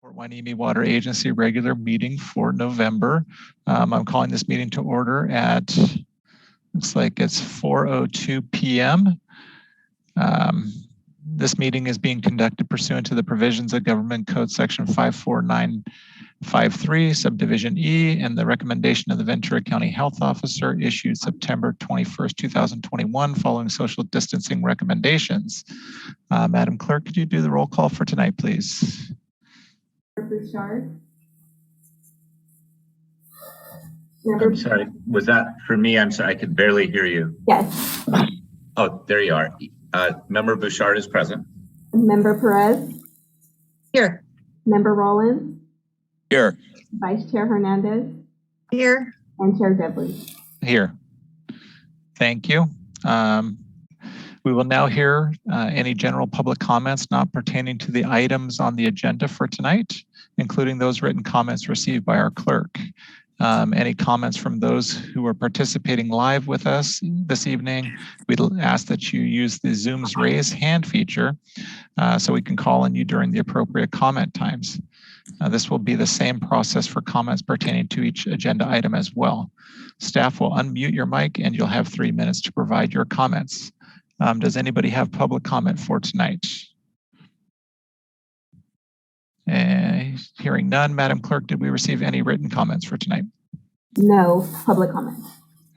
Port Hueneme Water Agency regular meeting for November. I'm calling this meeting to order at, looks like it's 4:02 p.m. This meeting is being conducted pursuant to the provisions of Government Code Section 54953, Subdivision E, and the recommendation of the Ventura County Health Officer issued September 21st, 2021, following social distancing recommendations. Madam Clerk, could you do the roll call for tonight, please? Bouchard. I'm sorry, was that for me? I'm sorry, I could barely hear you. Yes. Oh, there you are. Member Bouchard is present. Member Perez. Here. Member Rollins. Here. Vice Chair Hernandez. Here. And Chair Dudley. Here. Thank you. We will now hear any general public comments not pertaining to the items on the agenda for tonight, including those written comments received by our clerk. Any comments from those who are participating live with us this evening, we'd ask that you use the Zoom's raise hand feature so we can call on you during the appropriate comment times. This will be the same process for comments pertaining to each agenda item as well. Staff will unmute your mic and you'll have 3 minutes to provide your comments. Does anybody have public comment for tonight? Hearing none, Madam Clerk, did we receive any written comments for tonight? No public comment.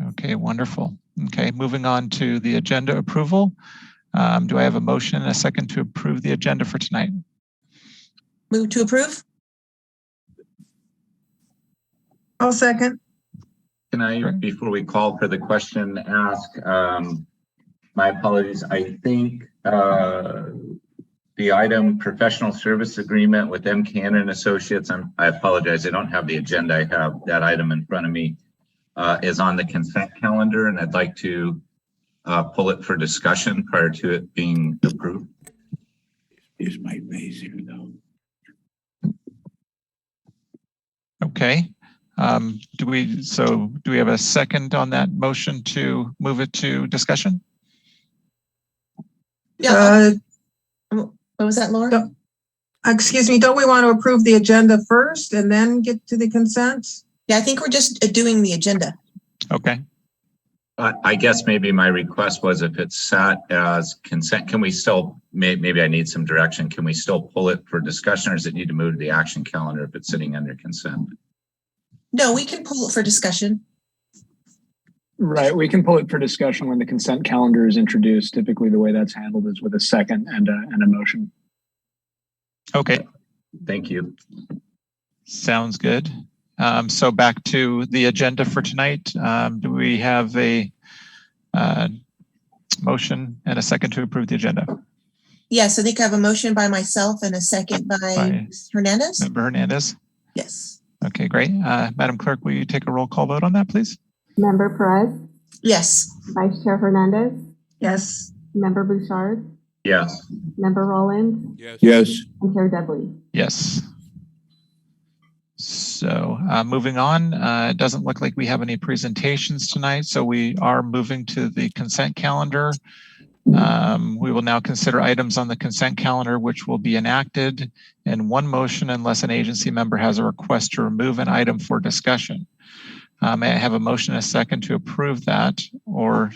Okay, wonderful. Okay, moving on to the agenda approval. Do I have a motion and a second to approve the agenda for tonight? Move to approve. I'll second. Can I, before we call for the question, ask, my apologies, I think the item professional service agreement with MCAN and Associates, I apologize, I don't have the agenda, I have that item in front of me, is on the consent calendar, and I'd like to pull it for discussion prior to it being approved. Here's my face here, though. Okay. Do we have a second on that motion to move it to discussion? Yeah. What was that, Laura? Excuse me, don't we want to approve the agenda first and then get to the consent? Yeah, I think we're just doing the agenda. Okay. I guess maybe my request was if it's sat as consent, can we still, maybe I need some direction, can we still pull it for discussion, or does it need to move to the action calendar if it's sitting under consent? No, we can pull it for discussion. Right, we can pull it for discussion when the consent calendar is introduced. Typically, the way that's handled is with a second and a motion. Okay. Thank you. Sounds good. So back to the agenda for tonight. Do we have a motion and a second to approve the agenda? Yes, I think I have a motion by myself and a second by Hernandez. Member Hernandez? Yes. Okay, great. Madam Clerk, will you take a roll call vote on that, please? Member Perez. Yes. Vice Chair Hernandez. Yes. Member Bouchard. Yes. Member Rollins. Yes. And Chair Dudley. Yes. So moving on, it doesn't look like we have any presentations tonight, so we are moving to the consent calendar. We will now consider items on the consent calendar which will be enacted in one motion unless an agency member has a request to remove an item for discussion. May I have a motion and a second to approve that, or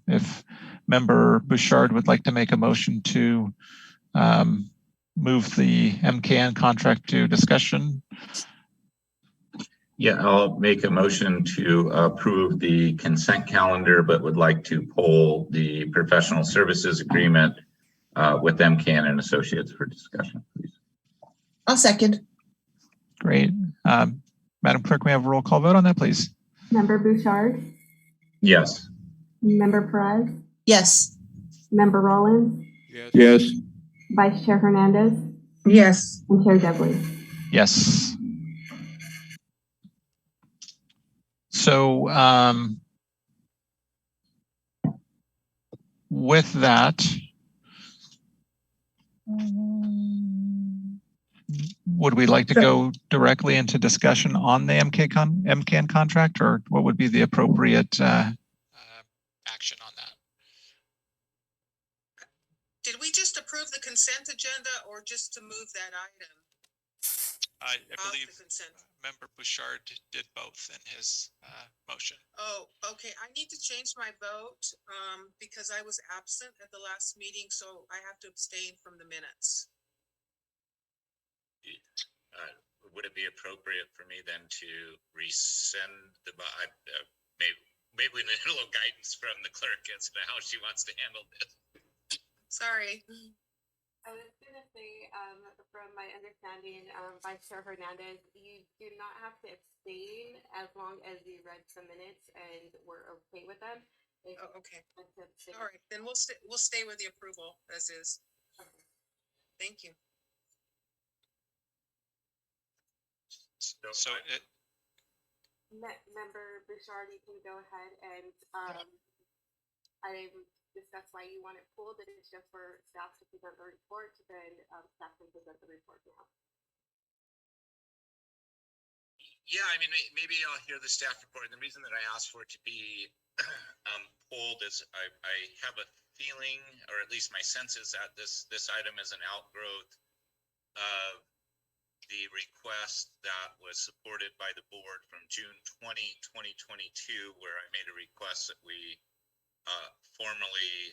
if Member Bouchard would like to make a motion to move the MKN contract to discussion? Yeah, I'll make a motion to approve the consent calendar, but would like to pull the professional services agreement with MCAN and Associates for discussion, please. I'll second. Great. Madam Clerk, may I have a roll call vote on that, please? Member Bouchard. Yes. Member Perez. Yes. Member Rollins. Yes. Vice Chair Hernandez. Yes. And Chair Dudley. Yes. So with that, would we like to go directly into discussion on the MCAN contract, or what would be the appropriate action on that? Did we just approve the consent agenda or just to move that item? I Off believe the consent. Member Bouchard did both in his motion. Oh, okay. I need to change my vote because I was absent at the last meeting, so I have to abstain from the minutes. Would it be appropriate for me then to rescind the, maybe we need a little guidance from the clerk as to how she wants to handle this. Sorry. I was gonna say, from my understanding, Vice Chair Hernandez, you do not have to abstain as long as you read some minutes and we're okay with them. If Oh, okay. you want to abstain- All right, then we'll stay with the approval as is. Okay. Thank you. So it, Member Bouchard, you can go ahead and, I discuss why you want it pulled. If it's just for staff to present the report, then, staff can present the report now. Yeah, I mean, maybe I'll hear the staff report. And the reason that I asked for it to be pulled is I have a feeling, or at least my sense is that this item is an outgrowth of the request that was supported by the board from June 20, 2022, where I made a request that we formally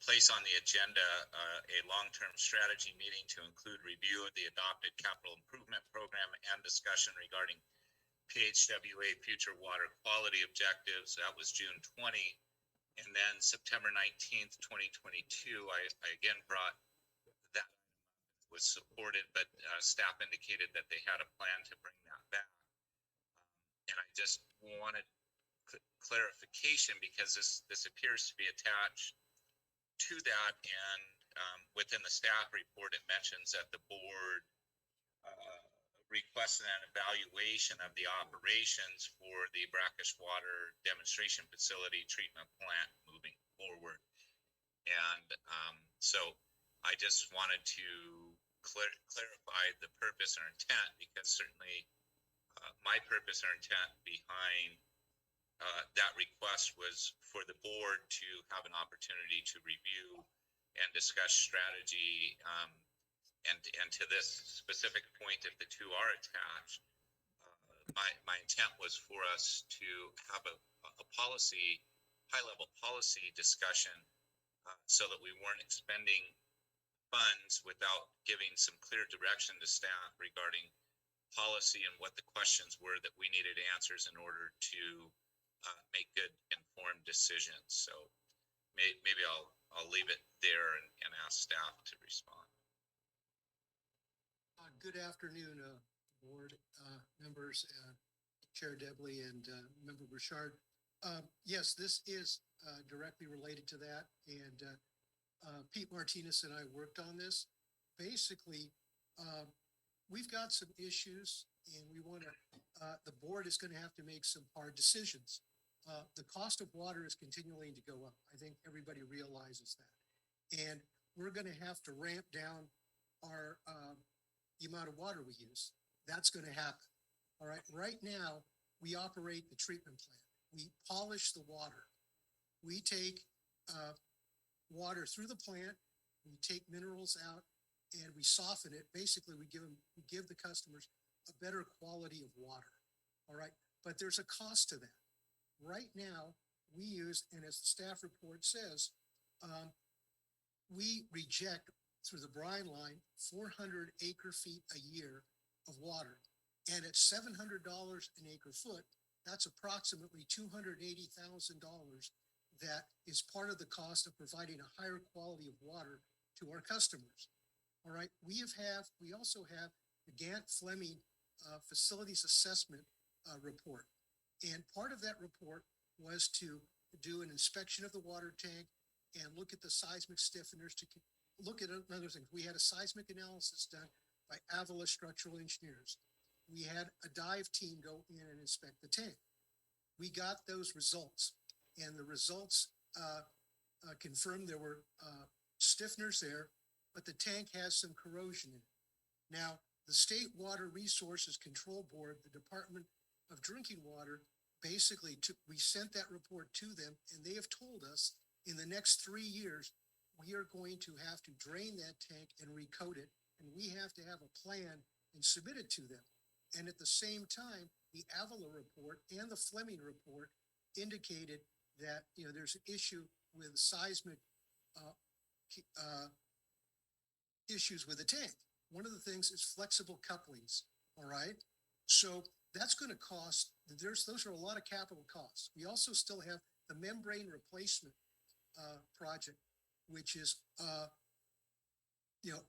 place on the agenda a long-term strategy meeting to include review of the adopted capital improvement program and discussion regarding PHWA future water quality objectives. That was June 20. And then September 19th, 2022, I again brought that was supported, but staff indicated that they had a plan to bring that back. And I just wanted clarification because this appears to be attached to that, and within the staff report, it mentions that the board requested an evaluation of the operations for the brackish water demonstration facility treatment plant moving forward. And so I just wanted to clarify the purpose or intent, because certainly my purpose or intent behind that request was for the board to have an opportunity to review and discuss strategy. And to this specific point, if the two are attached, my intent was for us to have a policy, high-level policy discussion so that we weren't expending funds without giving some clear direction to staff regarding policy and what the questions were that we needed answers in order to make good informed decisions. So maybe I'll leave it there and ask staff to respond. Good afternoon, board members, Chair Debley and Member Bouchard. Yes, this is directly related to that, and Pete Martinez and I worked on this. Basically, we've got some issues, and we want to. The board is going to have to make some hard decisions. The cost of water is continuing to go up. I think everybody realizes that, and we're going to have to ramp down our the amount of water we use. That's going to happen. All right. Right now, we operate the treatment plant. We polish the water. We take water through the plant. We take minerals out, and we soften it. Basically, we give the customers a better quality of water. All right. But there's a cost to that. Right now, we use, and as the staff report says, we reject through the brine line 400 acre feet a year of water. And at $700 an acre foot, that's approximately $280,000 that is part of the cost of providing a higher quality of water to our customers. All right, we also have the Gantt-Fleming facilities assessment report. And part of that report was to do an inspection of the water tank and look at the seismic stiffeners to look at other things. We had a seismic analysis done by Avila Structural Engineers. We had a dive team go in and inspect the tank. We got those results, and the results confirmed there were stiffeners there, but the tank has some corrosion in it. Now, the State Water Resources Control Board, the Department of Drinking Water, basically we sent that report to them, and they have told us in the next 3 years, we are going to have to drain that tank and recoat it and we have to have a plan and submit it to them. And at the same time, the Avila report and the Fleming report indicated that, you know, there's an issue with seismic issues with the tank. One of the things is flexible couplings, all right? So that's going to cost, those are a lot of capital costs. We also still have the membrane replacement project, which is, you know,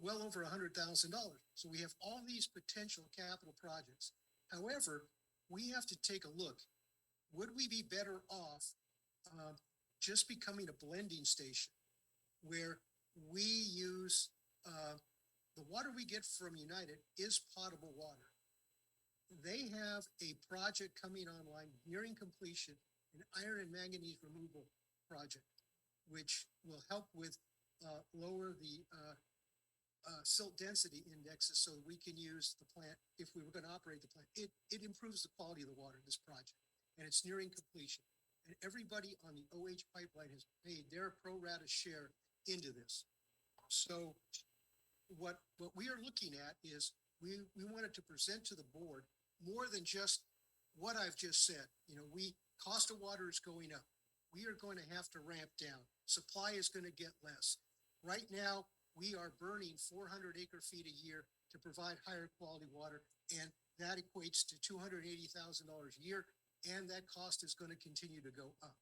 well over $100,000. So we have all these potential capital projects. However, we have to take a look. Would we be better off just becoming a blending station where we use the water we get from United is potable water? They have a project coming online, nearing completion, an iron and manganese removal project, which will help with lower the silt density indexes so we can use the plant if we were going to operate the plant. It improves the quality of the water, this project, and it's nearing completion. And everybody on the OH pipeline has paid their pro rata share into this. So what we are looking at is we wanted to present to the board more than just what I've just said. You know, cost of water is going up. We are going to have to ramp down. Supply is going to get less. Right now, we are burning 400 acre feet a year to provide higher quality water, and that equates to $280,000 a year, and that cost is going to continue to go up.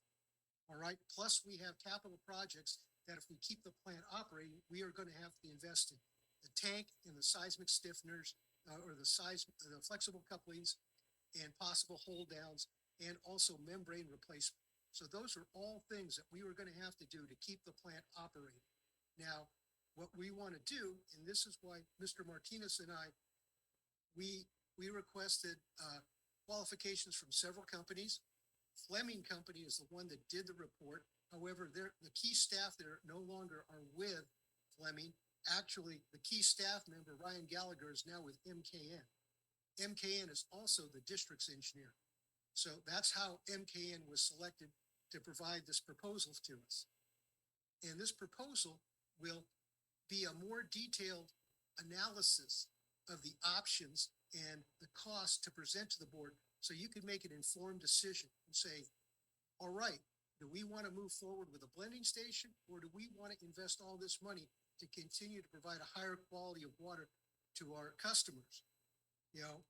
All right. Plus, we have capital projects that if we keep the plant operating, we are going to have to invest in the tank and the seismic stiffeners, or the flexible couplings, and possible hold downs, and also membrane replacement. So those are all things that we were going to have to do to keep the plant operating. Now, what we want to do, and this is why Mr. Martinez and I, we requested qualifications from several companies. Fleming Company is the one that did the report. However, the key staff there no longer are with Fleming. Actually, the key staff member, Ryan Gallagher, is now with MKN. MKN is also the district's engineer. So that's how MKN was selected to provide this proposal to us. And this proposal will be a more detailed analysis of the options and the cost to present to the board, so you can make an informed decision and say, all right, do we want to move forward with a blending station, or do we want to invest all this money to continue to provide a higher quality of water to our customers? You know,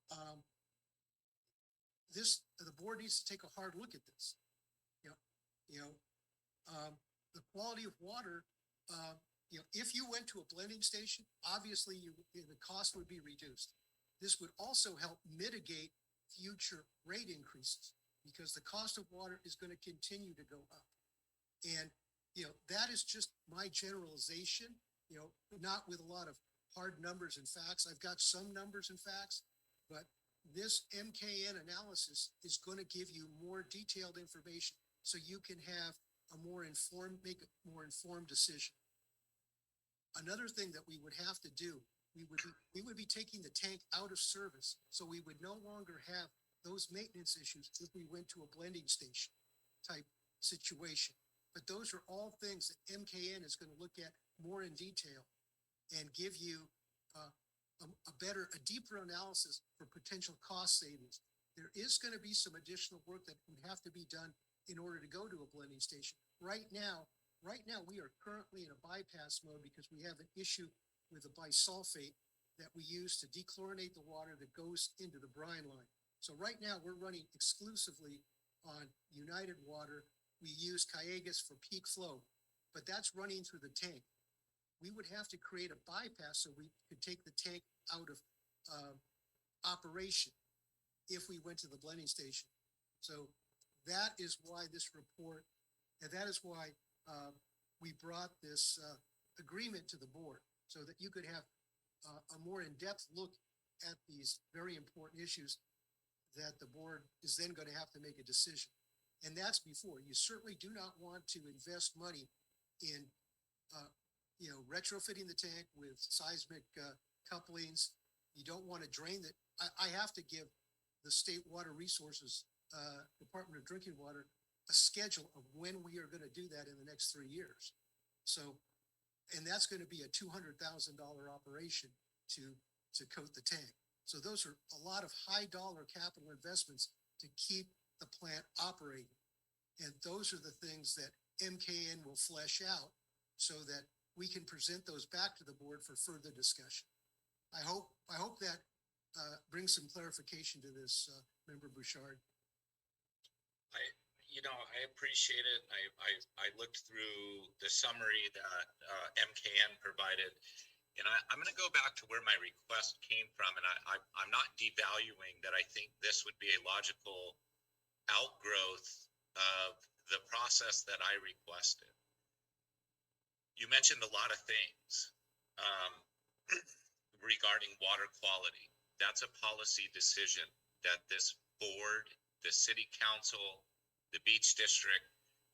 the board needs to take a hard look at this. The quality of water, you know, if you went to a blending station, obviously the cost would be reduced. This would also help mitigate future rate increases because the cost of water is going to continue to go up. And, you know, that is just my generalization, you know, not with a lot of hard numbers and facts. I've got some numbers and facts, but this MKN analysis is going to give you more detailed information so you can have make a more informed decision. Another thing that we would have to do, we would be taking the tank out of service, so we would no longer have those maintenance issues if we went to a blending station type situation. But those are all things that MKN is going to look at more in detail and give you a deeper analysis for potential cost savings. There is going to be some additional work that would have to be done in order to go to a blending station. Right now, we are currently in a bypass mode because we have an issue with the bisulfate that we use to dechlorinate the water that goes into the brine line. So right now we're running exclusively on United Water. We use Kiegas for peak flow, but that's running through the tank. We would have to create a bypass so we could take the tank out of operation if we went to the blending station. So that is why this report, and that is why we brought this agreement to the board, so that you could have a more in-depth look at these very important issues that the board is then going to have to make a decision. And that's before. You certainly do not want to invest money in retrofitting the tank with seismic couplings. You don't want to drain that. I have to give the State Water Resources Department of Drinking Water a schedule of when we are going to do that in the next 3 years. So And that's going to be a $200,000 operation to coat the tank. So those are a lot of high dollar capital investments to keep the plant operating. And those are the things that MKN will flesh out so that we can present those back to the board for further discussion. I hope that brings some clarification to this, Member Bouchard. I appreciate it. I looked through the summary that MKN provided, and I'm going to go back to where my request came from, and I'm not devaluing that. I think this would be a logical outgrowth of the process that I requested. You mentioned a lot of things regarding water quality. That's a policy decision that this board, the city council, the beach district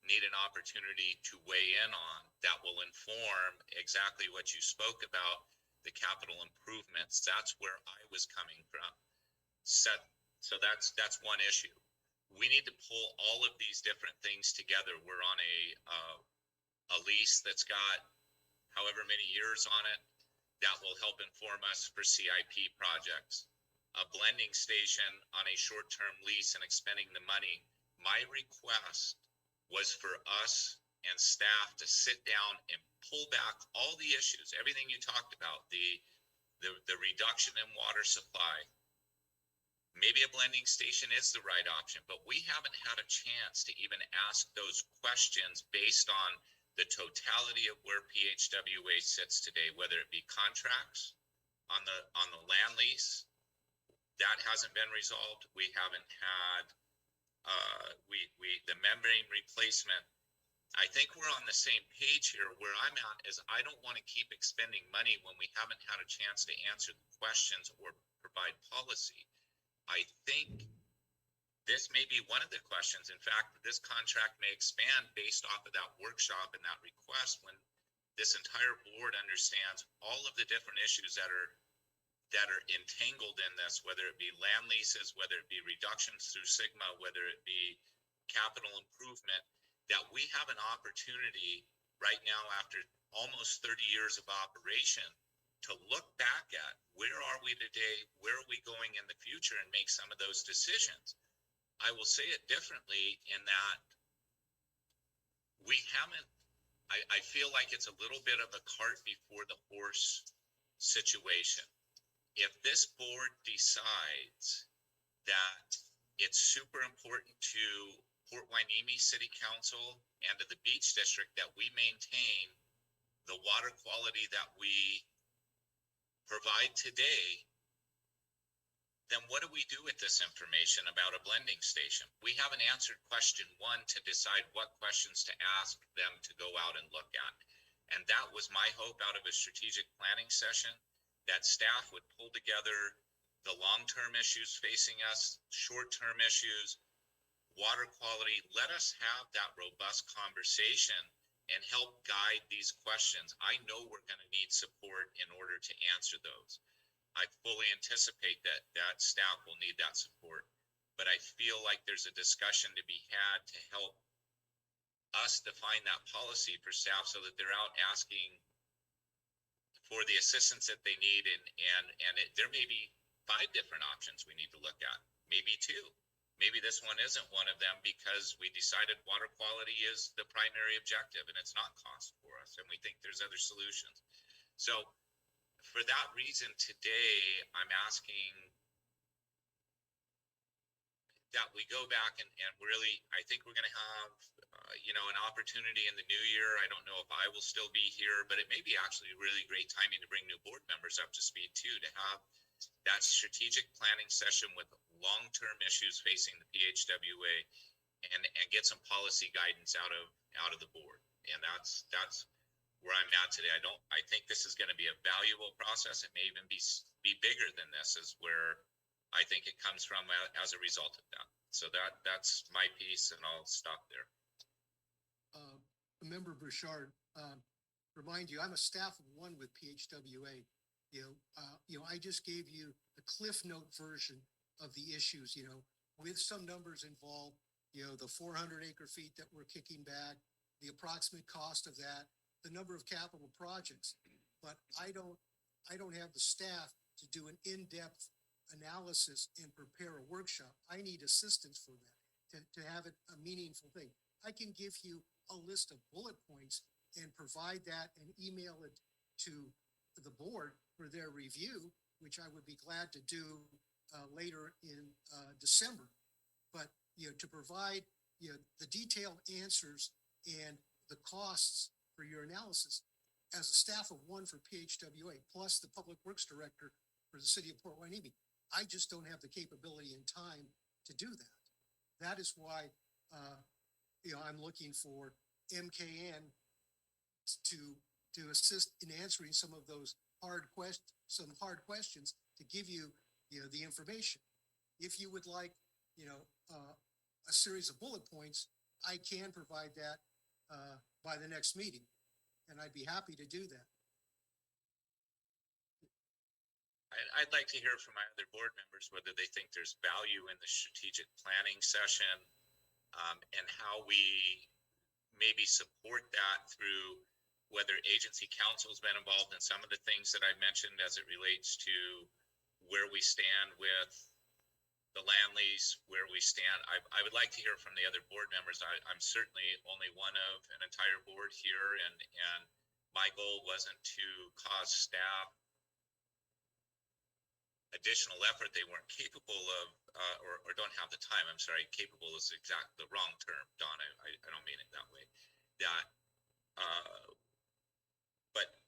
need an opportunity to weigh in on that will inform exactly what you spoke about, the capital improvements. That's where I was coming from. So that's one issue. We need to pull all of these different things together. We're on a lease that's got however many years on it that will help inform us for CIP projects. A blending station on a short-term lease and expending the money. My request was for us and staff to sit down and pull back all the issues, everything you talked about, the reduction in water supply. Maybe a blending station is the right option, but we haven't had a chance to even ask those questions based on the totality of where PHWA sits today, whether it be contracts on the land lease. That hasn't been resolved. We haven't had the membrane replacement. I think we're on the same page here. Where I'm at is I don't want to keep expending money when we haven't had a chance to answer the questions or provide policy. I think this may be one of the questions. In fact, this contract may expand based off of that workshop and that request when this entire board understands all of the different issues that are entangled in this, whether it be land leases, whether it be reductions through Sigma, whether it be capital improvement, that we have an opportunity right now after almost 30 years of operation to look back at where are we today, where are we going in the future, and make some of those decisions. I will say it differently in that we haven't, I feel like it's a little bit of a cart before the horse situation. If this board decides that it's super important to Port Hueneme City Council and to the Beach District that we maintain the water quality that we provide today, then what do we do with this information about a blending station? We haven't answered question 1 to decide what questions to ask them to go out and look at. And that was my hope out of a strategic planning session, that staff would pull together the long-term issues facing us, short-term issues, water quality. Let us have that robust conversation and help guide these questions. I know we're going to need support in order to answer those. I fully anticipate that staff will need that support, but I feel like there's a discussion to be had to help us define that policy for staff so that they're out asking for the assistance that they need, and there may be 5 different options we need to look at, maybe 2. Maybe this one isn't one of them because we decided water quality is the primary objective and it's not cost for us, and we think there's other solutions. So for that reason today, I'm asking that we go back and really, I think we're going to have, an opportunity in the new year. I don't know if I will still be here, but it may be actually really great timing to bring new board members up to speed too, to have that strategic planning session with long-term issues facing the PHWA and get some policy guidance out of the board. And that's where I'm at today. I think this is going to be a valuable process. It may even be bigger than this, is where I think it comes from as a result of that. So that's my piece, and I'll stop there. Member Bouchard, remind you, I'm a staff of 1 with PHWA. I just gave you the Cliff Note version of the issues, with some numbers involved, the 400 acre feet that we're kicking back, the approximate cost of that, the number of capital projects, but I don't have the staff to do an in-depth analysis and prepare a workshop. I need assistance for that, to have it a meaningful thing. I can give you a list of bullet points and provide that and email it to the board for their review, which I would be glad to do later in December. But, to provide, the detailed answers and the costs for your analysis as a staff of one for PHWA, plus the Public Works Director for the city of Port Hueneme, I just don't have the capability and time to do that. That is why, I'm looking for MKN to assist in answering some of those hard questions to give you, the information. If you would like, a series of bullet points, I can provide that by the next meeting, and I'd be happy to do that. I'd like to hear from my other board members whether they think there's value in the strategic planning session, and how we maybe support that through whether agency council's been involved in some of the things that I mentioned as it relates to where we stand with the land lease, where we stand. I would like to hear from the other board members. I'm certainly only one of an entire board here, and my goal wasn't to cause staff additional effort they weren't capable of, or don't have the time. I'm sorry, capable is the wrong term, Don. I don't mean it that way. That, but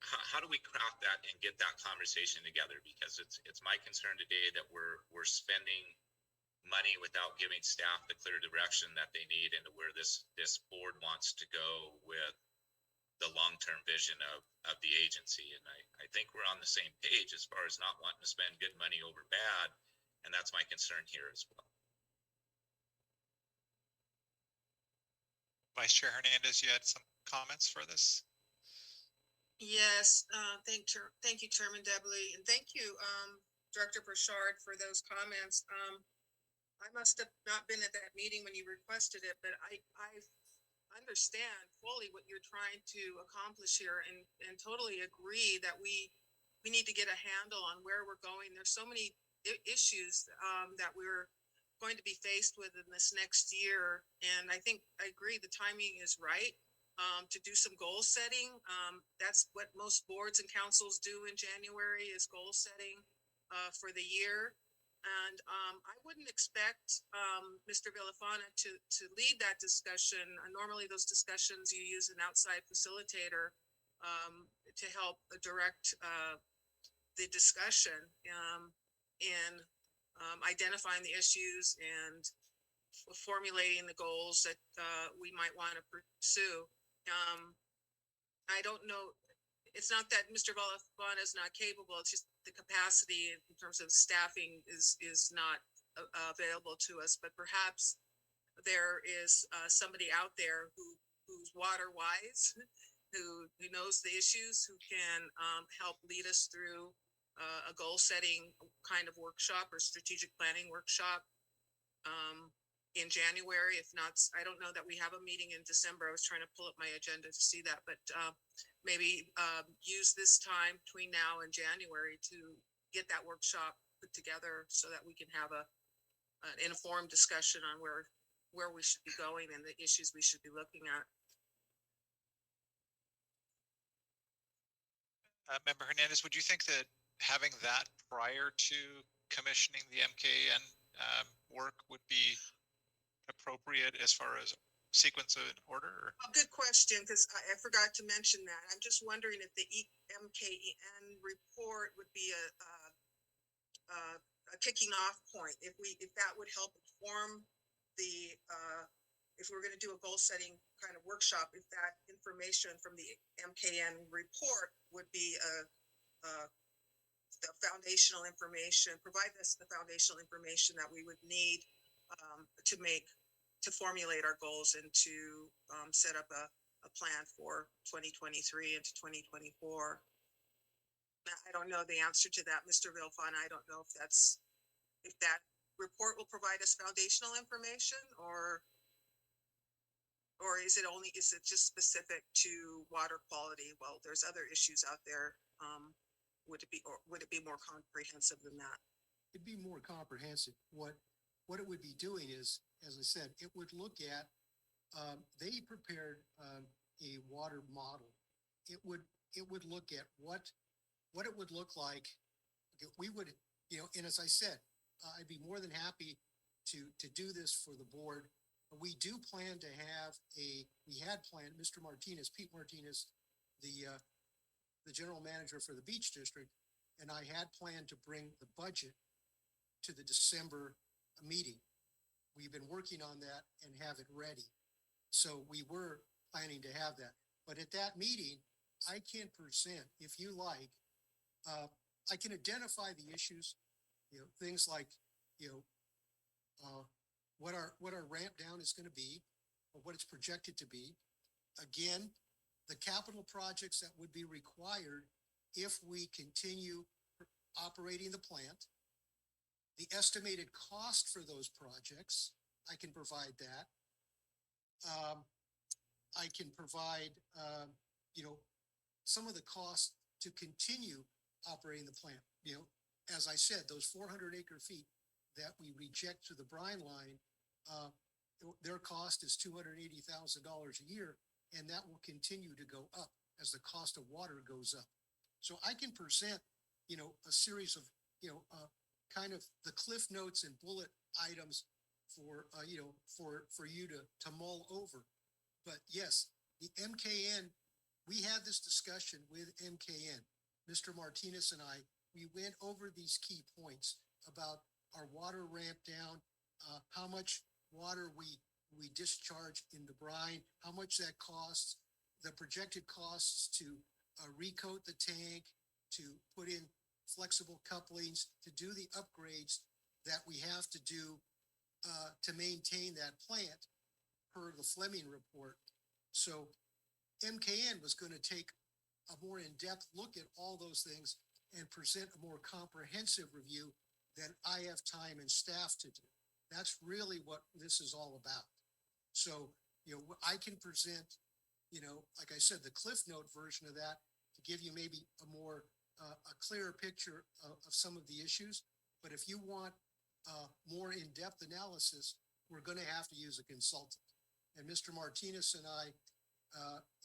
how do we craft that and get that conversation together? Because it's my concern today that we're spending money without giving staff the clear direction that they need into where this board wants to go with the long-term vision of the agency. And I think we're on the same page as far as not wanting to spend good money over bad. And that's my concern here as well. Vice Chair Hernandez, you had some comments for this? Yes, thank you, Chairman Debley, and thank you, Director Burchard, for those comments. I must have not been at that meeting when you requested it, but I understand fully what you're trying to accomplish here, and totally agree that we need to get a handle on where we're going. There's so many issues that we're going to be faced with in this next year, and I agree the timing is right. To do some goal setting. That's what most boards and councils do in January, is goal setting for the year. And I wouldn't expect Mr. Villafana to lead that discussion. Normally those discussions you use an outside facilitator to help direct the discussion in identifying the issues and formulating the goals that we might want to pursue. I don't know. It's not that Mr. Villafana is not capable. It's just the capacity in terms of staffing is not available to us. But perhaps there is somebody out there who's water wise, who knows the issues, who can help lead us through a goal setting kind of workshop or strategic planning workshop. In January. If not, I don't know that we have a meeting in December. I was trying to pull up my agenda to see that, but maybe use this time between now and January to get that workshop put together so that we can have an informed discussion on where we should be going and the issues we should be looking at. Member Hernandez, would you think that having that prior to commissioning the MKN work would be appropriate as far as sequence of order? Good question, because I forgot to mention that. I'm just wondering if the MKN report would be a kicking off point. If that would help inform the if we're going to do a goal setting kind of workshop, if that information from the MKN report would be the foundational information, provide us the foundational information that we would need to formulate our goals and to set up a plan for 2023 into 2024. I don't know the answer to that, Mr. Villafana. I don't know if that report will provide us foundational information or Or is it just specific to water quality? Well, there's other issues out there. Would it be more comprehensive than that? It'd be more comprehensive. What it would be doing is, as I said, it would look at, they prepared a water model. It would look at what it would look like. We would, and as I said, I'd be more than happy to do this for the board. We do plan to have we had planned, Pete Martinez, the general manager for the beach district, and I had planned to bring the budget to the December meeting. We've been working on that and have it ready. So we were planning to have that. But at that meeting, I can present, if you like, I can identify the issues, things like, what our ramp down is going to be, or what it's projected to be. Again, the capital projects that would be required if we continue operating the plant, the estimated cost for those projects, I can provide that. I can provide, some of the costs to continue operating the plant. As I said, those 400 acre feet that we reject to the brine line, their cost is $280,000 a year, and that will continue to go up as the cost of water goes up. So I can present, a series of, kind of the cliff notes and bullet items for, for you to mull over. But yes, the MKN, we had this discussion with MKN. Mr. Martinez and I, we went over these key points about our water ramp down, how much water we discharge in the brine, how much that costs, the projected costs to recoat the tank, to put in flexible couplings, to do the upgrades that we have to do to maintain that plant per the Fleming report. So MKN was going to take a more in-depth look at all those things and present a more comprehensive review than I have time and staff to do. That's really what this is all about. So, I can present, like I said, the Cliff Note version of that to give you maybe a more, a clearer picture of some of the issues. But if you want more in-depth analysis, we're going to have to use a consultant. And Mr. Martinez and I,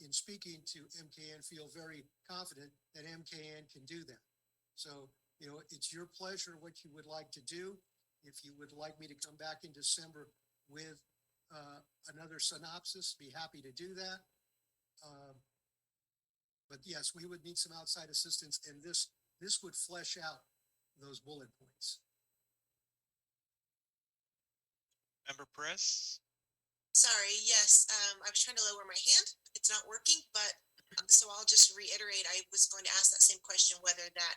in speaking to MKN, feel very confident that MKN can do that. So, it's your pleasure what you would like to do. If you would like me to come back in December with another synopsis, be happy to do that. But yes, we would need some outside assistance, and this would flesh out those bullet points. Member Perez? Sorry, yes, I was trying to lower my hand. It's not working, but so I'll just reiterate, I was going to ask that same question, whether that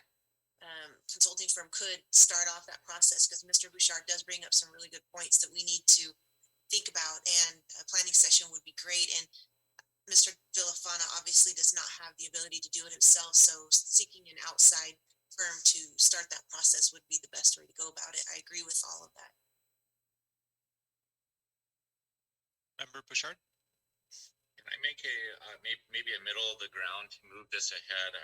consulting firm could start off that process, because Mr. Bouchard does bring up some really good points that we need to think about, and a planning session would be great. And Mr. Villafana obviously does not have the ability to do it himself, so seeking an outside firm to start that process would be the best way to go about it. I agree with all of that. Member Bouchard? Can I make maybe a middle of the ground to move this ahead?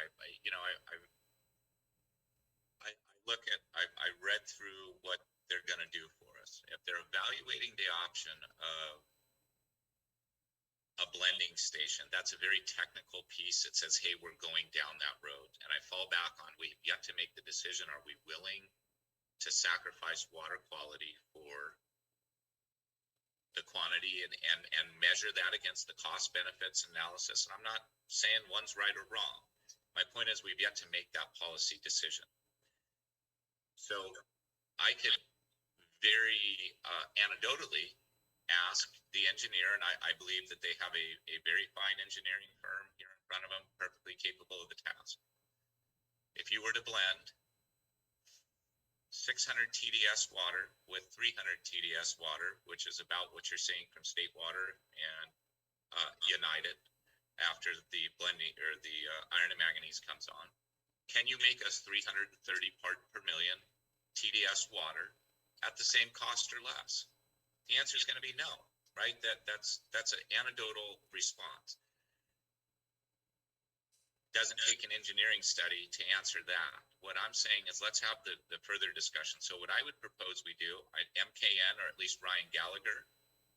I read through what they're going to do for us. If they're evaluating the option of a blending station, that's a very technical piece that says, hey, we're going down that road. And I fall back on, we've yet to make the decision. Are we willing to sacrifice water quality for the quantity and measure that against the cost benefits analysis? And I'm not saying one's right or wrong. My point is we've yet to make that policy decision. So I could very anecdotally ask the engineer, and I believe that they have a very fine engineering firm here in front of them, perfectly capable of the task. If you were to blend 600 TDS water with 300 TDS water, which is about what you're seeing from State Water and United after the blending or the iron and manganese comes on, can you make us 330 part per million TDS water at the same cost or less? The answer is going to be no, right? That's an anecdotal response. Doesn't take an engineering study to answer that. What I'm saying is let's have the further discussion. So what I would propose we do, MKN, or at least Ryan Gallagher,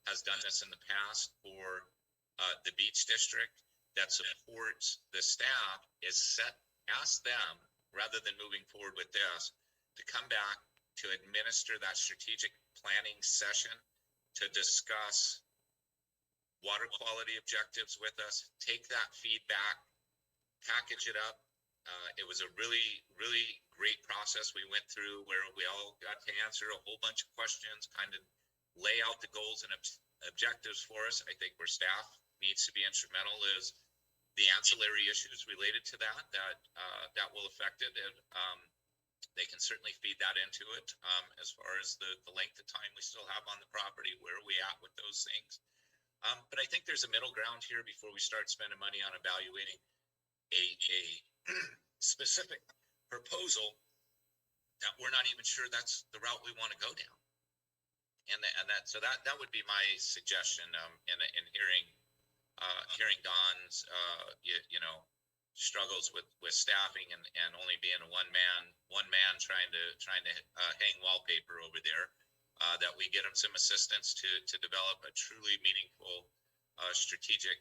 has done this in the past for the beach district that supports the staff, is ask them, rather than moving forward with this, to come back to administer that strategic planning session to discuss water quality objectives with us, take that feedback, package it up. It was a really, really great process we went through where we all got to answer a whole bunch of questions, kind of lay out the goals and objectives for us. I think where staff needs to be instrumental is the ancillary issues related to that will affect it. And, they can certainly feed that into it as far as the length of time we still have on the property. Where are we at with those things? But I think there's a middle ground here before we start spending money on evaluating a specific proposal that we're not even sure that's the route we want to go down. So that would be my suggestion in hearing Don's struggles with staffing and only being a one man trying to hang wallpaper over there. That we get him some assistance to develop a truly meaningful strategic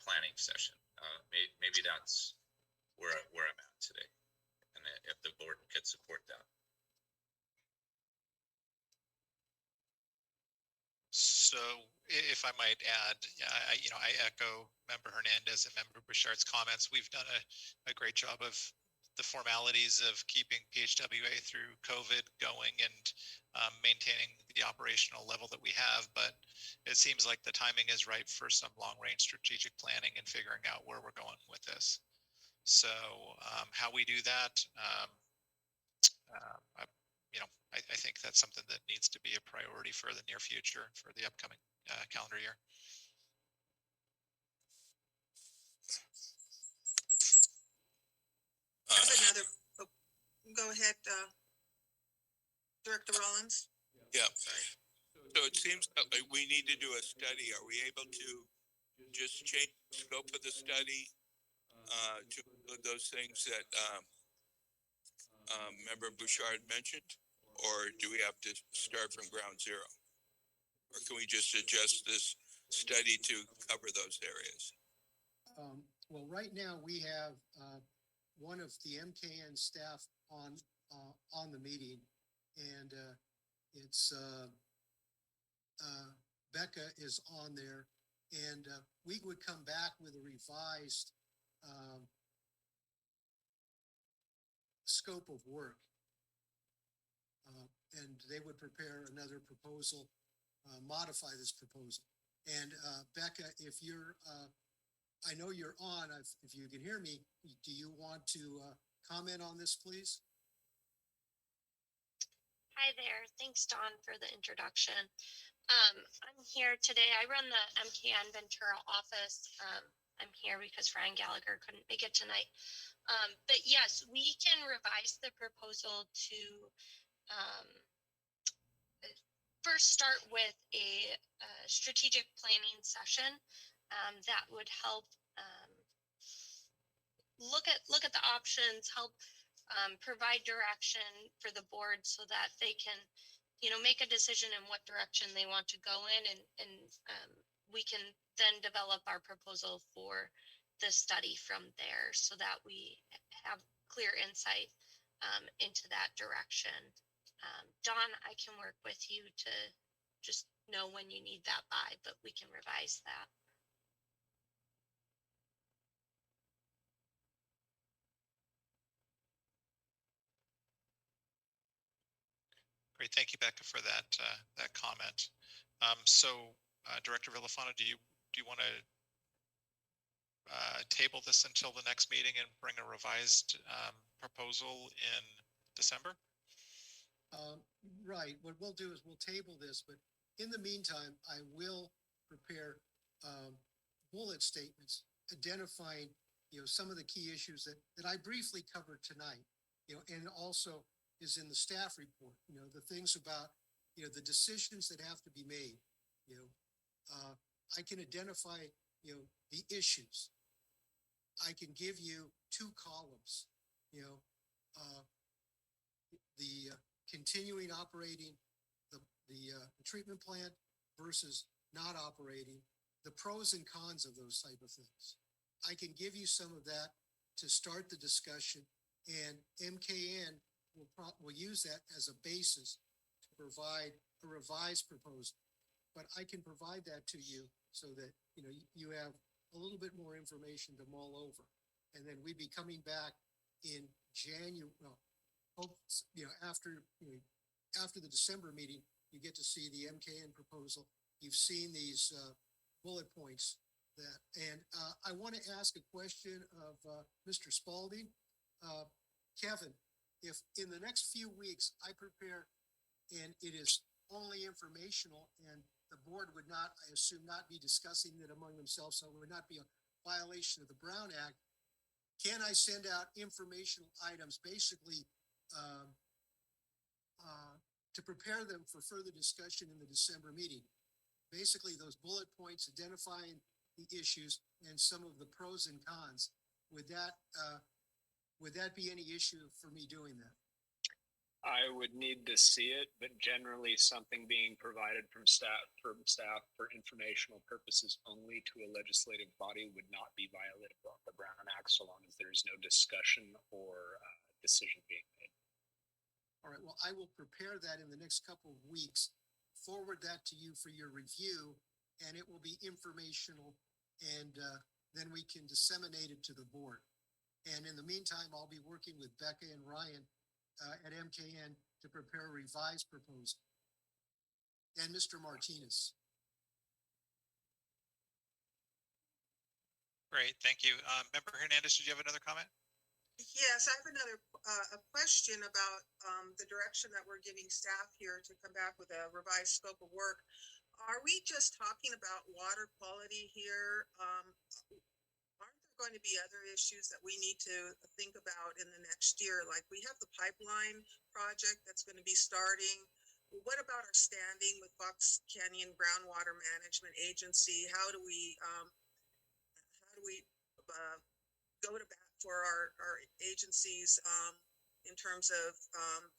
planning session. Maybe that's where I'm at today, and if the board could support that. So if I might add, I echo Member Hernandez and Member Bouchard's comments. We've done a great job of the formalities of keeping PHWA through COVID going and maintaining the operational level that we have. But it seems like the timing is right for some long-range strategic planning and figuring out where we're going with this. So how we do that, I think that's something that needs to be a priority for the near future, for the upcoming calendar year. That's go ahead, Director Rollins. Yeah. So it seems like we need to do a study. Are we able to just change the scope of the study to include those things that Member Bouchard mentioned? Or do we have to start from ground zero? Or can we just adjust this study to cover those areas? Well, right now we have one of the MKN staff on the meeting, and it's Becca is on there, and we would come back with a revised scope of work. And they would prepare another proposal, modify this proposal. And Becca, if you're, I know you're on, if you can hear me, do you want to comment on this, please? Hi there. Thanks, Don, for the introduction. I'm here today. I run the MKN Ventura office. I'm here because Ryan Gallagher couldn't make it tonight. But yes, we can revise the proposal to first start with a strategic planning session that would help look at the options, help provide direction for the board so that they can, make a decision in what direction they want to go in, and we can then develop our proposal for the study from there so that we have clear insight into that direction. Don, I can work with you to just know when you need that by, but we can revise that. Great, thank you, Becca, for that comment. Director Villafana, do you want to table this until the next meeting and bring a revised proposal in December? Right. What we'll do is we'll table this, but in the meantime, I will prepare bullet statements identifying, some of the key issues that I briefly covered tonight, and also is in the staff report, the things about, the decisions that have to be made, I can identify, the issues. I can give you 2 columns, the continuing operating the treatment plant versus not operating, the pros and cons of those type of things. I can give you some of that to start the discussion, and MKN will use that as a basis to provide a revised proposal. But I can provide that to you so that, you have a little bit more information to mull over. And then we'd be coming back in January, after the December meeting, you get to see the MKN proposal. You've seen these bullet points and I want to ask a question of Mr. Spalding. Kevin, if in the next few weeks I prepare and it is only informational and the board would not, I assume, not be discussing it among themselves, so it would not be a violation of the Brown Act, can I send out informational items basically to prepare them for further discussion in the December meeting? Basically, those bullet points identifying the issues and some of the pros and cons. Would that be any issue for me doing that? I would need to see it, but generally something being provided from staff for informational purposes only to a legislative body would not be violative of the Brown Act so long as there is no discussion or decision being made. All right, well, I will prepare that in the next couple of weeks, forward that to you for your review, and it will be informational, and then we can disseminate it to the board. And in the meantime, I'll be working with Becca and Ryan at MKN to prepare a revised proposal. And Mr. Martinez. Great, thank you. Member Hernandez, did you have another comment? Yes, I have another a question about the direction that we're giving staff here to come back with a revised scope of work. Are we just talking about water quality here? Aren't there going to be other issues that we need to think about in the next year? Like we have the pipeline project that's going to be starting. What about our standing with Fox Canyon Groundwater Management Agency? How do we go to bat for our agencies in terms of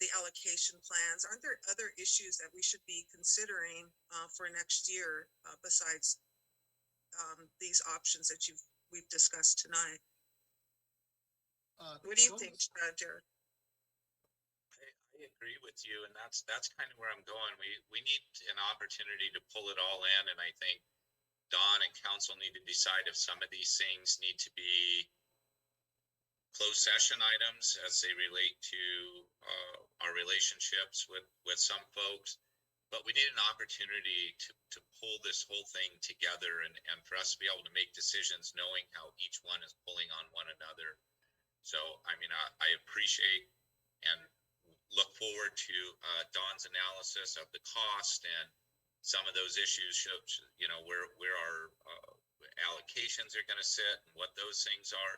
the allocation plans? Aren't there other issues that we should be considering for next year besides these options that we've discussed tonight? What do you think, Jared? I agree with you, and that's kind of where I'm going. We need an opportunity to pull it all in, and I think Don and council need to decide if some of these things need to be closed session items as they relate to our relationships with some folks. But we need an opportunity to pull this whole thing together and for us to be able to make decisions knowing how each one is pulling on one another. So, I mean, I appreciate and look forward to Don's analysis of the cost and some of those issues, where our allocations are going to sit and what those things are.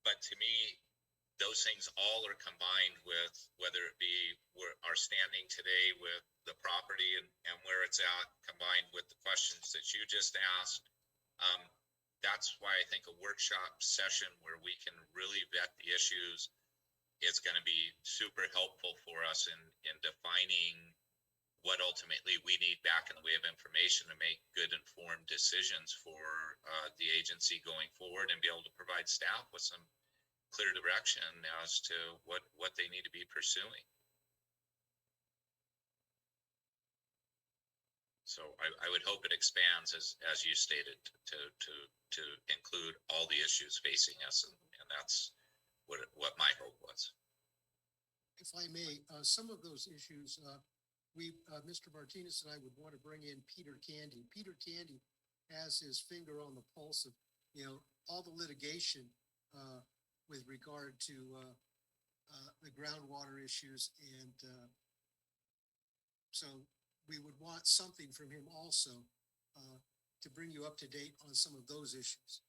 But to me, those things all are combined with whether it be our standing today with the property and where it's at, combined with the questions that you just asked. That's why I think a workshop session where we can really vet the issues is going to be super helpful for us in defining what ultimately we need back in the way of information to make good informed decisions for the agency going forward and be able to provide staff with some clear direction as to what they need to be pursuing. So I would hope it expands as you stated to include all the issues facing us, and that's what my hope was. If I may, some of those issues, Mr. Martinez and I would want to bring in Peter Candy. Peter Candy has his finger on the pulse of, all the litigation with regard to the groundwater issues. And so we would want something from him also to bring you up to date on some of those issues.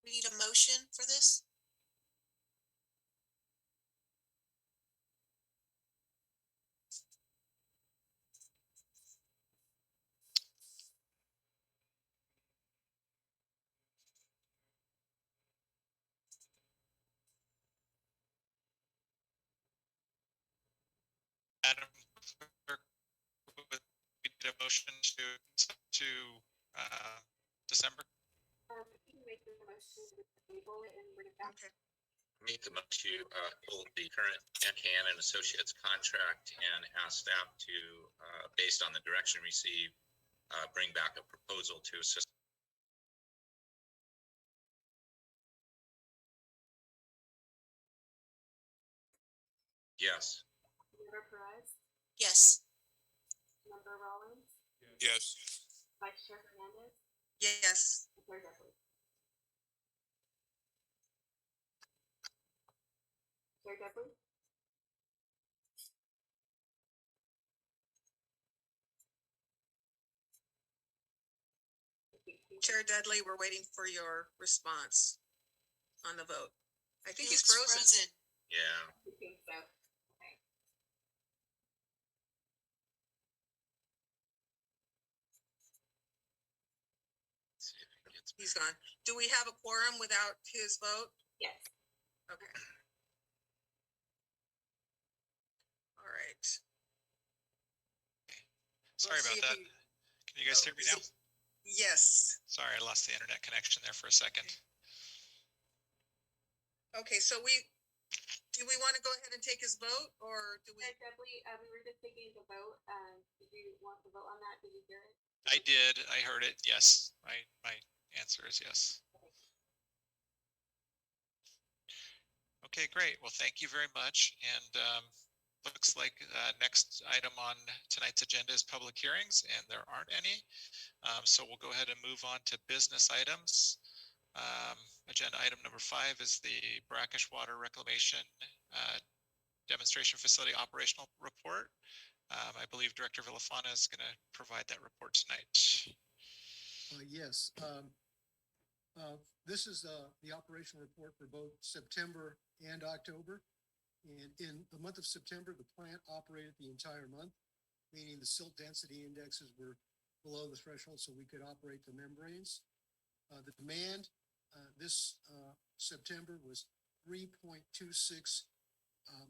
We need a motion for this? Madam Clerk, would we need a motion to December? You can make the motion to table it and bring it back. Okay. Make the motion to hold the current MKN and Associates contract and ask staff to, based on the direction received, bring back a proposal to assist. Yes. Member Perez, Yes. Member Rollins, Yes. Vice Chair Hernandez, Yes. and Chair Dudley. Chair Dudley, Chair Dudley, we're waiting for your response on the vote. I think He he's looks frozen. Yeah. I think so. Okay. Let's see if he gets He's gone. Do we have a quorum without his vote? Yes. Okay. All right. Sorry Let's see about if that. he- Can you guys hear me now? Yes. Sorry, I lost the internet connection there for a second. Okay, so do we want to go ahead and take his vote, or do we? Chair Dudley, we were just taking the vote. Did you want to vote on that? Did you hear it? I did. I heard it. Yes. My answer is yes. Okay, great. Well, thank you very much. And looks like next item on tonight's agenda is public hearings, and there aren't any. So we'll go ahead and move on to business items. Agenda item number 5 is the Brackish Water Reclamation Demonstration Facility Operational Report. I believe Director Villafana is going to provide that report tonight. Yes. This is the operational report for both September and October. And in the month of September, the plant operated the entire month, meaning the silt density indexes were below the threshold so we could operate the membranes. The demand this September was 3.26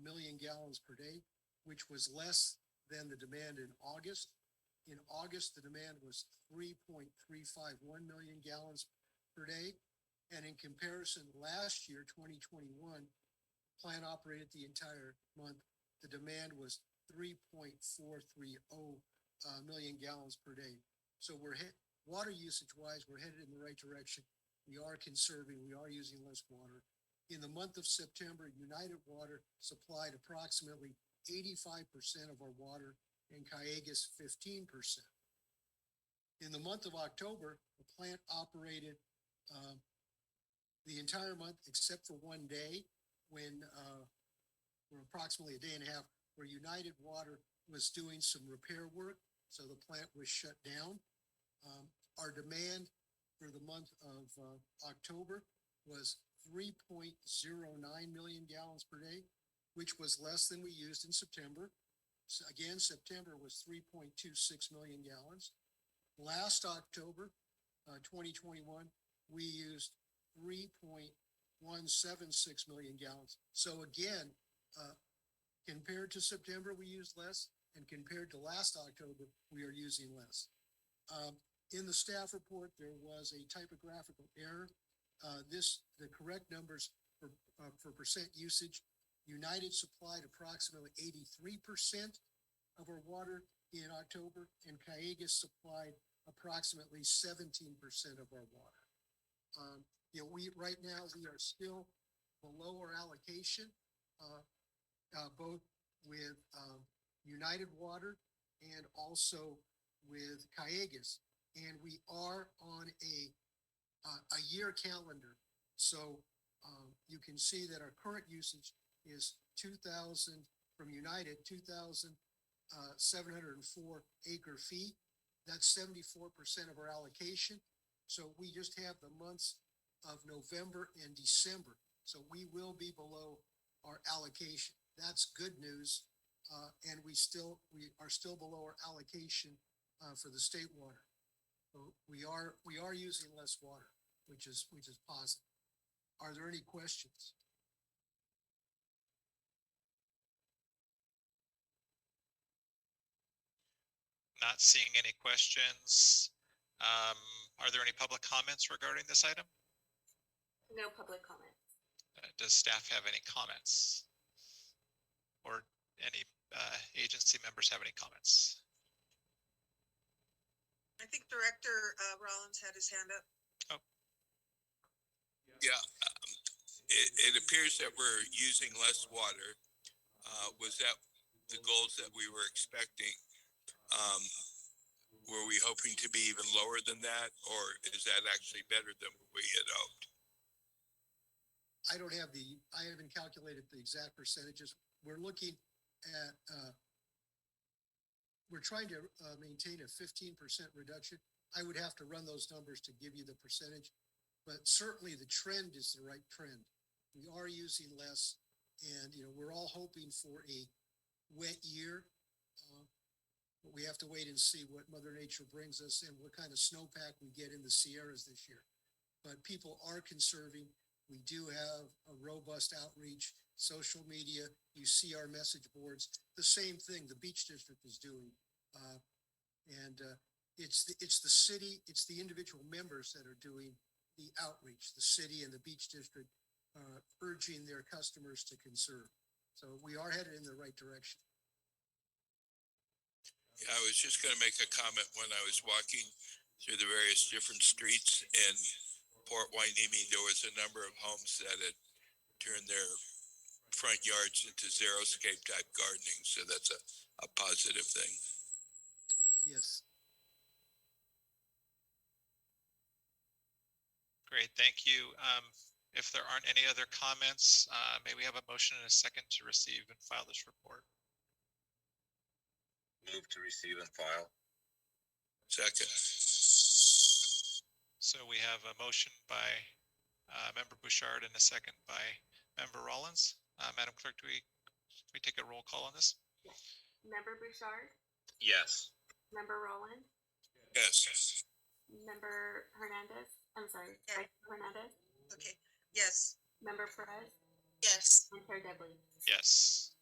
million gallons per day, which was less than the demand in August. In August, the demand was 3.351 million gallons per day. And in comparison, last year, 2021, plant operated the entire month. The demand was 3.430 million gallons per day. So water usage wise, we're headed in the right direction. We are conserving, we are using less water. In the month of September, United Water supplied approximately 85% of our water and Cayugas 15%. In the month of October, the plant operated the entire month except for one day when for approximately a day and a half where United Water was doing some repair work. So the plant was shut down. Our demand for the month of October was 3.09 million gallons per day, which was less than we used in September. So again, September was 3.26 million gallons. Last October, 2021, we used 3.176 million gallons. So again, compared to September, we used less, and compared to last October, we are using less. In the staff report, there was a typographical error. The correct numbers for percent usage, United supplied approximately 83% of our water in October, and Cayugas supplied approximately 17% of our water. Right now we are still below our allocation, both with United Water and also with Cayugas, and we are on a year calendar. So you can see that our current usage is 2,000 from United, 2,704 acre feet. That's 74% of our allocation. So we just have the months of November and December. So we will be below our allocation. That's good news. And we are still below our allocation for the state water. So we are using less water, which is positive. Are there any questions? Not seeing any questions. Are there any public comments regarding this item? No public comment. Does staff have any comments? Or any agency members have any comments? I think Director Rollins had his hand up. Yeah, it appears that we're using less water. Was that the goals that we were expecting? Were we hoping to be even lower than that, or is that actually better than what we had hoped? I haven't calculated the exact percentages. We're looking at, we're trying to maintain a 15% reduction. I would have to run those numbers to give you the percentage, but certainly the trend is the right trend. We are using less, and we're all hoping for a wet year. But we have to wait and see what Mother Nature brings us and what kind of snowpack we get in the Sierras this year. But people are conserving. We do have a robust outreach, social media. You see our message boards. The same thing the Beach District is doing. It's the city, it's the individual members that are doing the outreach, the city and the Beach District urging their customers to conserve. So we are headed in the right direction. Yeah, I was just going to make a comment when I was walking through the various different streets in Port Hueneme. There was a number of homes that had turned their front yards into xeriscape type gardening. So that's a positive thing. Yes. Great, thank you. If there aren't any other comments, may we have a motion and a second to receive and file this report? Move to receive and file. Second. So we have a motion by Member Bouchard and a second by Member Rollins. Madam Clerk, do we take a roll call on this? Yes. Member Bouchard, Yes. Member Roland, Yes. Member Hernandez. I'm sorry, Yeah. Vice Hernandez, Okay, yes. Member Perez, Yes. and Chair Dudley. Yes.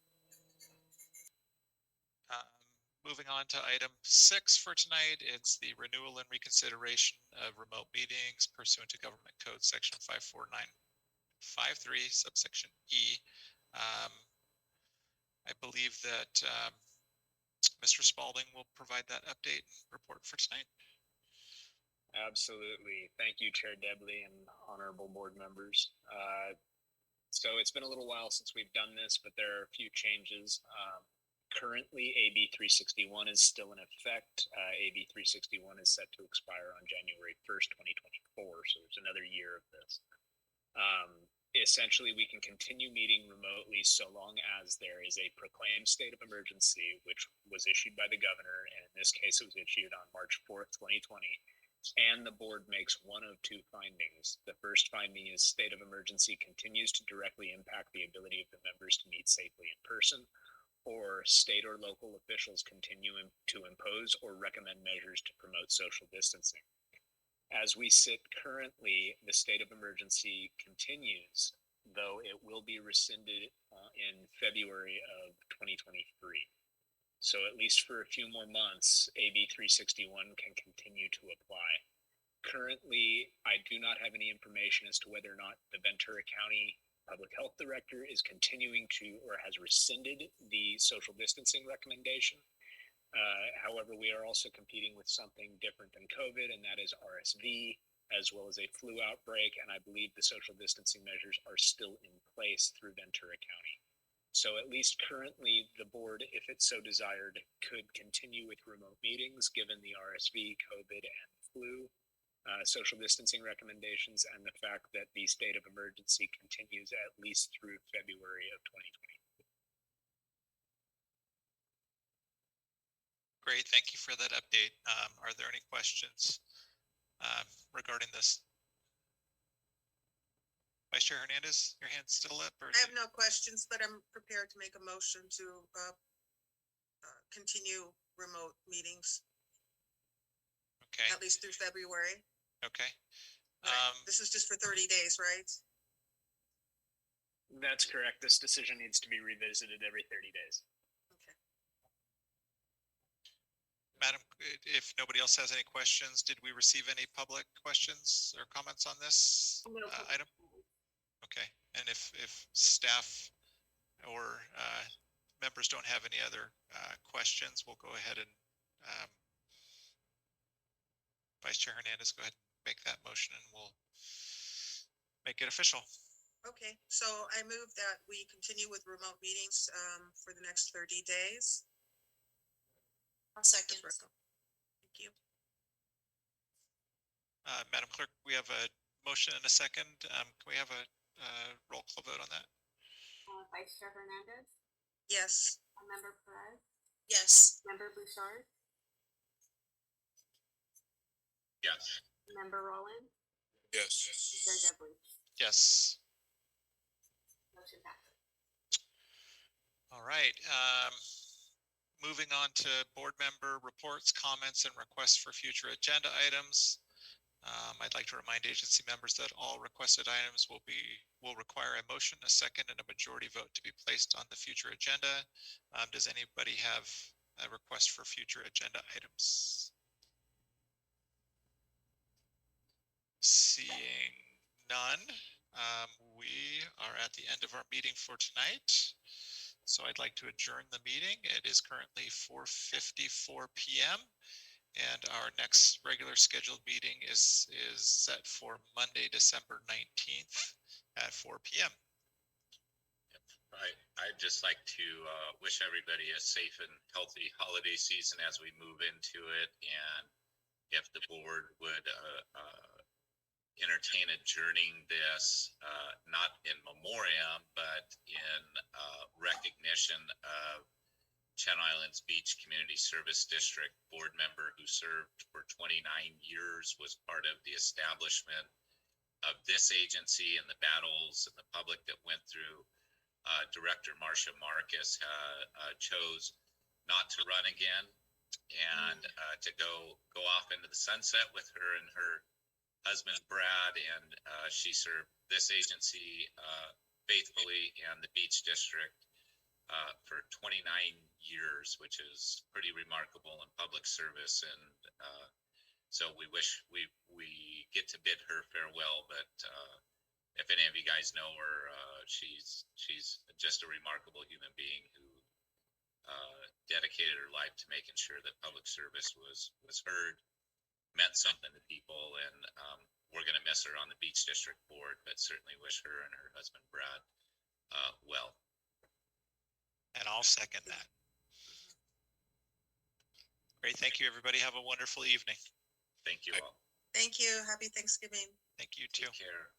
Moving on to item 6 for tonight, it's the renewal and reconsideration of remote meetings pursuant to Government Code Section 54953, subsection E. I believe that Mr. Spalding will provide that update and report for tonight. Absolutely. Thank you, Chair Debley and honorable board members. So it's been a little while since we've done this, but there are a few changes. Currently, AB 361 is still in effect. AB 361 is set to expire on January 1st, 2024. So there's another year of this. Essentially, we can continue meeting remotely so long as there is a proclaimed state of emergency, which was issued by the governor. And in this case, it was issued on March 4th, 2020. And the board makes one of two findings. The first finding is state of emergency continues to directly impact the ability of the members to meet safely in person, or state or local officials continue to impose or recommend measures to promote social distancing. As we sit currently, the state of emergency continues, though it will be rescinded in February of 2023. So at least for a few more months, AB 361 can continue to apply. Currently, I do not have any information as to whether or not the Ventura County Public Health Director is continuing to or has rescinded the social distancing recommendation. However, we are also competing with something different than COVID, and that is RSV, as well as a flu outbreak. And I believe the social distancing measures are still in place through Ventura County. So at least currently, the board, if it so desired, could continue with remote meetings given the RSV, COVID, and flu social distancing recommendations and the fact that the state of emergency continues at least through February of 2020. Great, thank you for that update. Are there any questions regarding this? Vice Chair Hernandez, your hand's still up? Or I have no questions, but I'm prepared to make a motion to continue remote meetings, Okay, at least through February. okay. This is just for 30 days, right? That's correct. This decision needs to be revisited every 30 days. Okay. Madam, if nobody else has any questions, did we receive any public questions or comments on this No item? Okay, and if staff or members don't have any other questions, we'll go ahead and Vice Chair Hernandez, go ahead and make that motion and we'll make it official. Okay, so I move that we continue with remote meetings for the next 30 days. I'll second. Thank you. Madam Clerk, we have a motion and a second. Can we have a roll call vote on that? Vice Chair Hernandez, Yes. Member Perez, Yes. Member Bouchard, Yes. Member Roland, Yes. Chair Dudley. Yes. Motion passes. All right. Moving on to board member reports, comments, and requests for future agenda items. I'd like to remind agency members that all requested items will require a motion, a second, and a majority vote to be placed on the future agenda. Does anybody have a request for future agenda items? Seeing none, we are at the end of our meeting for tonight. So I'd like to adjourn the meeting. It is currently 4:54 p.m. and our next regular scheduled meeting is set for Monday, December 19th at 4 p.m. I'd just like to wish everybody a safe and healthy holiday season as we move into it. And if the board would entertain adjourning this, not in memoriam, but in recognition of Channel Islands Beach Community Service District board member who served for 29 years, was part of the establishment of this agency and the battles and the public that went through. Director Marcia Marcus chose not to run again and to go off into the sunset with her and her husband Brad, and she served this agency faithfully and the Beach District for 29 years, which is pretty remarkable in public service. And so we wish we get to bid her farewell. But if any of you guys know her, she's just a remarkable human being who dedicated her life to making sure that public service was heard, meant something to people. And we're going to miss her on the Beach District Board, but certainly wish her and her husband Brad well. And I'll second that. Great. Thank you, everybody. Have a wonderful evening. Thank you all. Thank you. Happy Thanksgiving. Thank you too. Take care.